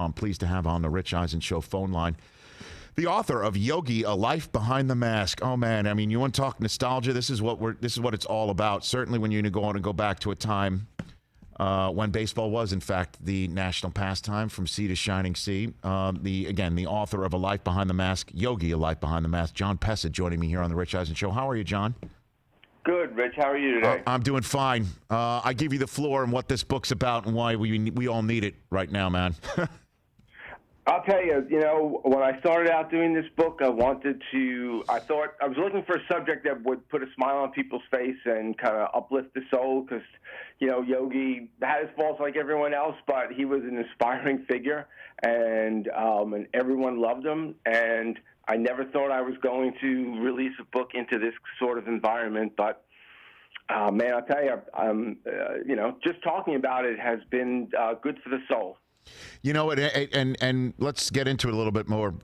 I'm pleased to have on the Rich Eisen Show phone line the author of Yogi, A Life Behind the Mask. Oh man, I mean, you want to talk nostalgia? This is what it's all about. Certainly, when you go back to a time when baseball was, in fact, the national pastime from sea to shining sea. The author of A Life Behind the Mask, Yogi, A Life Behind the Mask, Jon Pessah, joining me here on the Rich Eisen Show. How are you, John? Good, Rich. How are you today? I'm doing fine. I give you the floor and what this book's about and why we all need it right now, man. I'll tell you, when I started out doing this book, I thought I was looking for a subject that would put a smile on people's face and kind of uplift the soul because, Yogi had his faults like everyone else, but he was an inspiring figure and everyone loved him. And I never thought I was going to release a book into this sort of environment, but man, I'll tell you, just talking about it has been good for the soul. And let's get into it a little bit more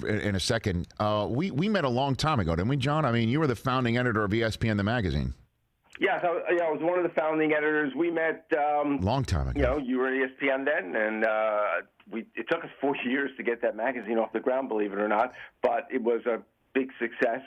in a second. We met a long time ago, didn't we, John? I mean, you were the founding editor of ESPN, the magazine. Yes, I was one of the founding editors. We met long time ago. You were at ESPN then, and it took us 4 years to get that magazine off the ground, believe it or not. But it was a big success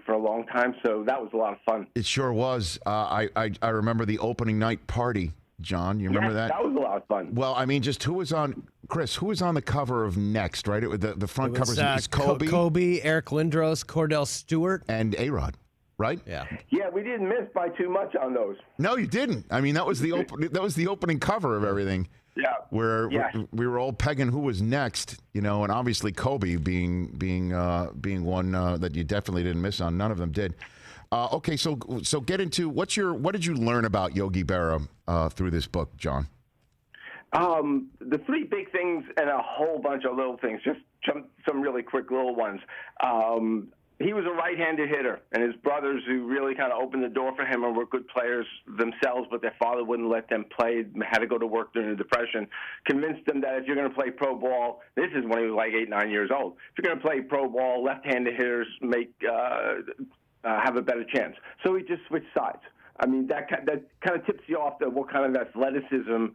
for a long time, so that was a lot of fun. It sure was. I remember the opening night party. John, you remember that? That was a lot of fun. Well, I mean, just who was on the cover of Next, right? The front cover is Kobe. Kobe, Eric Lindros, Cordell Stewart. And A-Rod, right? Yeah. Yeah, we didn't miss by too much on those. No, you didn't. I mean, that was the opening cover of everything. Yeah. Where we were all pegging who was next, and obviously Kobe being one that you definitely didn't miss on. None of them did. Okay, so get into what did you learn about Yogi Berra through this book, John? The three big things and a whole bunch of little things, just some really quick little ones. He was a right-handed hitter, and his brothers, who really kind of opened the door for him and were good players themselves, but their father wouldn't let them play, had to go to work during the Depression, convinced them that if you're going to play pro ball, this is when he was like 8, 9 years old, if you're going to play pro ball, left-handed hitters have a better chance. So he just switched sides. I mean, that kind of tips you off to what kind of athleticism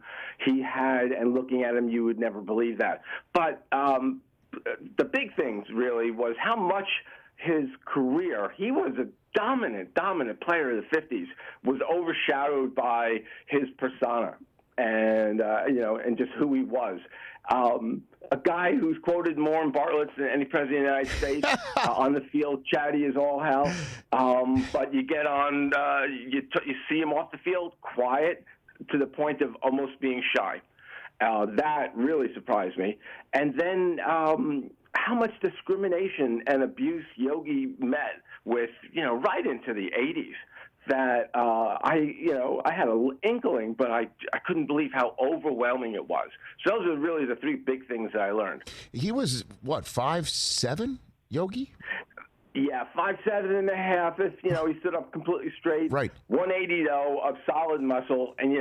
he had, and looking at him, you would never believe that. But the big things really was how much his career, he was a dominant player of the 50s, was overshadowed by his persona and just who he was. A guy who's quoted more in Bartlett's than any president of the United States, on the field, chatty as all hell. But you get on, you see him off the field, quiet to the point of almost being shy. That really surprised me. And then how much discrimination and abuse Yogi met with, right into the 80s. That I had an inkling, but I couldn't believe how overwhelming it was. So those are really the three big things that I learned. He was, 5'7", Yogi? Yeah, 5'7.5". If he stood up completely straight. Right. 180 though of solid muscle, and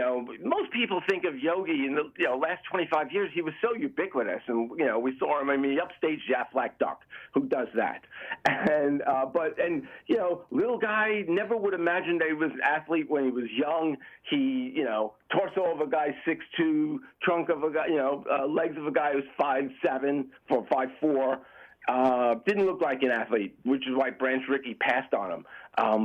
most people think of Yogi in the last 25 years. He was so ubiquitous, and we saw him. I mean, he upstaged Aflac Duck. Who does that? And little guy, never would imagine that he was an athlete when he was young. He torso of a guy 6'2", trunk of a guy, legs of a guy who's 5'7" or 5'4". Didn't look like an athlete, which is why Branch Rickey passed on him.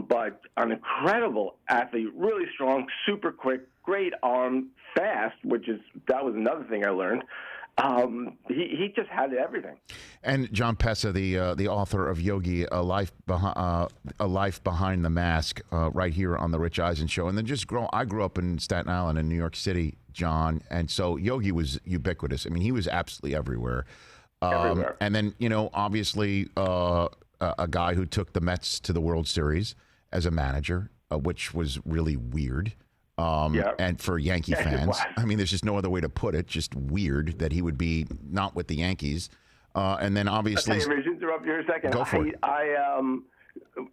But an incredible athlete, really strong, super quick, great arm, fast, that was another thing I learned. He just had everything. And Jon Pessah, the author of Yogi, A Life Behind the Mask, right here on the Rich Eisen Show. And then I grew up in Staten Island in New York City, John, and so Yogi was ubiquitous. I mean, he was absolutely everywhere. And then, obviously, a guy who took the Mets to the World Series as a manager, which was really weird. And for Yankee fans, I mean, there's just no other way to put it. Just weird that he would be not with the Yankees. And then obviously, I'll tell you, interrupt you for a second. Go for it.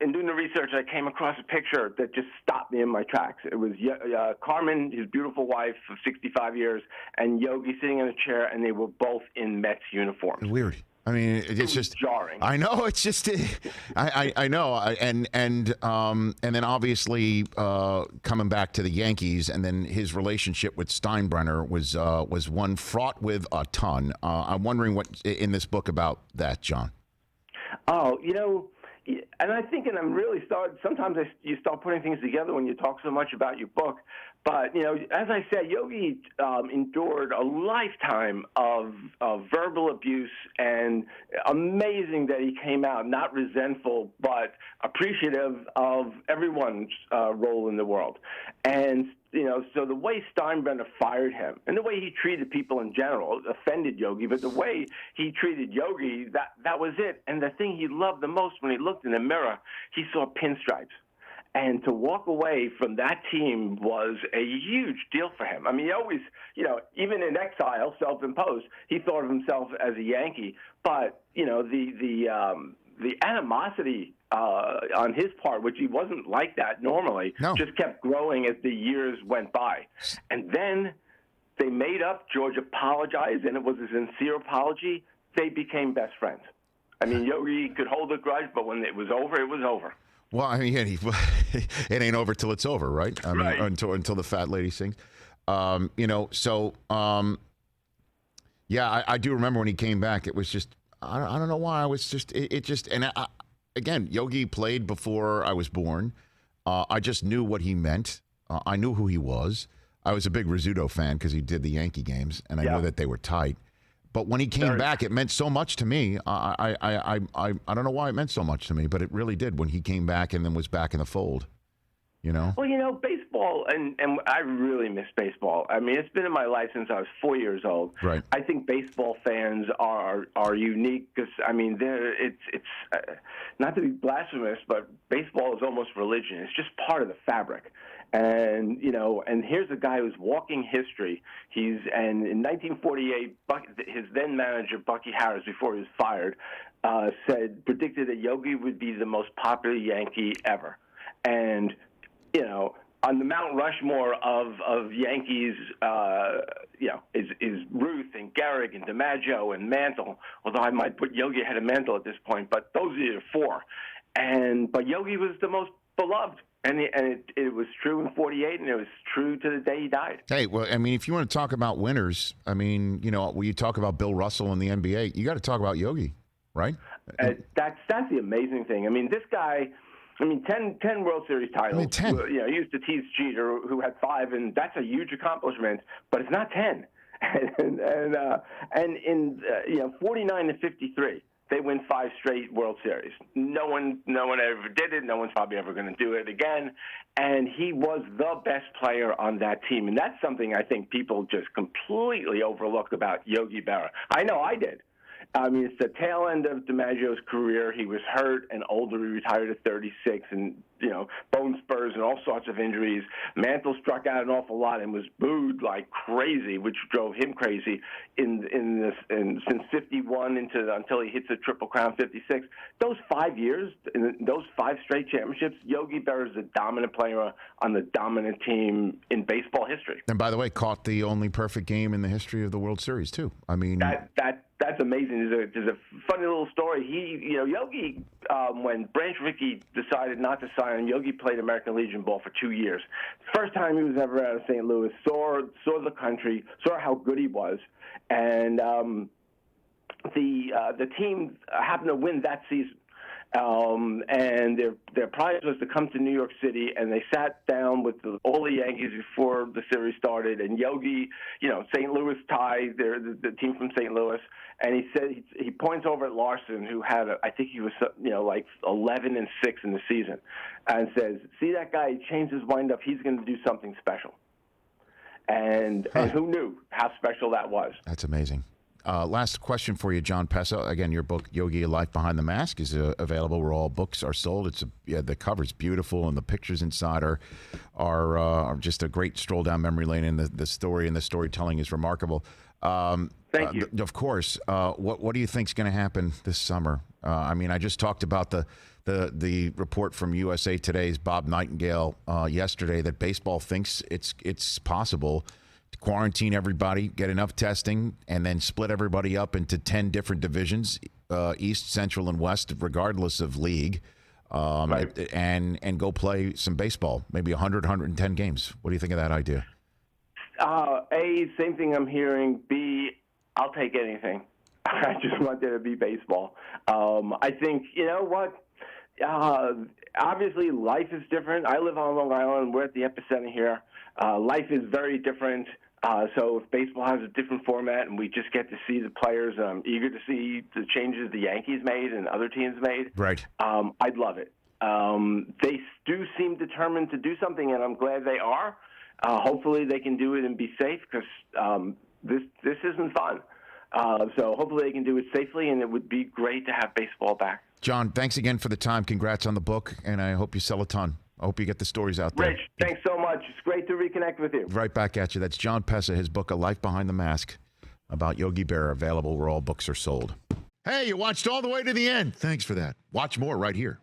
In doing the research, I came across a picture that just stopped me in my tracks. It was Carmen, his beautiful wife of 65 years, and Yogi sitting in a chair, and they were both in Mets uniforms. Weird. I mean, It it's was just jarring. I know it's just I know, and then obviously coming back to the Yankees, and then his relationship with Steinbrenner was one fraught with a ton. I'm wondering what in this book about that, John. Oh, and I think, and I'm really sometimes you start putting things together when you talk so much about your book. But, as I said, Yogi endured a lifetime of verbal abuse, and amazing that he came out not resentful, but appreciative of everyone's role in the world. And, so the way Steinbrenner fired him and the way he treated people in general offended Yogi, but the way he treated Yogi, that was it. And the thing he loved the most when he looked in the mirror, he saw pinstripes. And to walk away from that team was a huge deal for him. I mean, he always, even in exile, self-imposed, he thought of himself as a Yankee. But, the animosity on his part, which he wasn't like that normally, just kept growing as the years went by. And then they made up. George apologized, and it was a sincere apology. They became best friends. I mean, Yogi could hold a grudge, but when it was over, it was over. Well, I mean, it ain't over till it's over, right? I mean, until the fat lady sings. I do remember when he came back. It was just I don't know why. I was just again, Yogi played before I was born. I just knew what he meant. I knew who he was. I was a big Rizzuto fan because he did the Yankee games, and I knew that they were tight. But when he came back, it meant so much to me. I don't know why it meant so much to me, but it really did when he came back and then was back in the fold. Well, baseball, and I really miss baseball. I mean, it's been in my life since I was 4 years old. Right. I think baseball fans are unique because, I mean, it's not to be blasphemous, but baseball is almost religion. It's just part of the fabric. And, and here's a guy who's walking history. And in 1948, his then manager, Bucky Harris, before he was fired, predicted that Yogi would be the most popular Yankee ever. And, on the Mount Rushmore of Yankees, is Ruth and Gehrig and DiMaggio and Mantle, although I might put Yogi ahead of Mantle at this point, but those are the four. But Yogi was the most beloved. And it was true in 48, and it was true to the day he died. Hey, well, I mean, if you want to talk about winners, I mean, when you talk about Bill Russell in the NBA, you got to talk about Yogi, right? That's the amazing thing. I mean, this guy, 10 World Series titles. I mean, 10. He used to tease Jeter, who had 5, and that's a huge accomplishment, but it's not 10. and in 49 and 53. They win 5 straight World Series. No one ever did it. No one's probably ever going to do it again. And he was the best player on that team. And that's something I think people just completely overlooked about Yogi Berra. I know I did. I mean, it's the tail end of DiMaggio's career. He was hurt and older. He retired at 36 and, bone spurs and all sorts of injuries. Mantle struck out an awful lot and was booed like crazy, which drove him crazy since 51 until he hits a Triple Crown 56. Those 5 years, those 5 straight championships, Yogi Berra is the dominant player on the dominant team in baseball history. And by the way, caught the only perfect game in the history of the World Series, too. I mean, that's amazing. There's a funny little story. Yogi, when Branch Rickey decided not to sign him, Yogi played American Legion ball for 2 years. First time he was ever out of St. Louis, saw the country, saw how good he was, and the team happened to win that season. And their prize was to come to New York City, and they sat down with all the Yankees before the series started. And Yogi, St. Louis tie, the team from St. Louis, and he said he points over at Larson, who had I think he was like 11 and 6 in the season, and says, "See that guy? He changed his mind up. He's going to do something special." And who knew how special that was? That's amazing. Last question for you, Jon Pessah. Again, your book, Yogi, A Life Behind the Mask, is available where all books are sold. The cover's beautiful, and the pictures inside are just a great stroll down memory lane, and the story and the storytelling is remarkable. Thank you. Of course. What do you think's going to happen this summer? I just talked about the report from USA Today's Bob Nightingale yesterday that baseball thinks it's possible to quarantine everybody, get enough testing, and then split everybody up into 10 different divisions, East, Central, and West, regardless of league, Right. and go play some baseball, maybe 100, 110 games. What do you think of that idea? A, same thing I'm hearing. B, I'll take anything. I just want there to be baseball. I think, you know what? Obviously, life is different. I live on Long Island. We're at the epicenter here. Life is very different. So if baseball has a different format and we just get to see the players, I'm eager to see the changes the Yankees made and other teams made. Right. I'd love it. They do seem determined to do something, and I'm glad they are. Hopefully they can do it and be safe, because this isn't fun. So hopefully they can do it safely, and it would be great to have baseball back. Jon, thanks again for the time. Congrats on the book, and I hope you sell a ton. I hope you get the stories out there. Rich, thanks so much. It's great to reconnect with you. Right back at you. That's Jon Pessah, his book, A Life Behind the Mask, about Yogi Berra, available where all books are sold. Hey, you watched all the way to the end. Thanks for that. Watch more right here.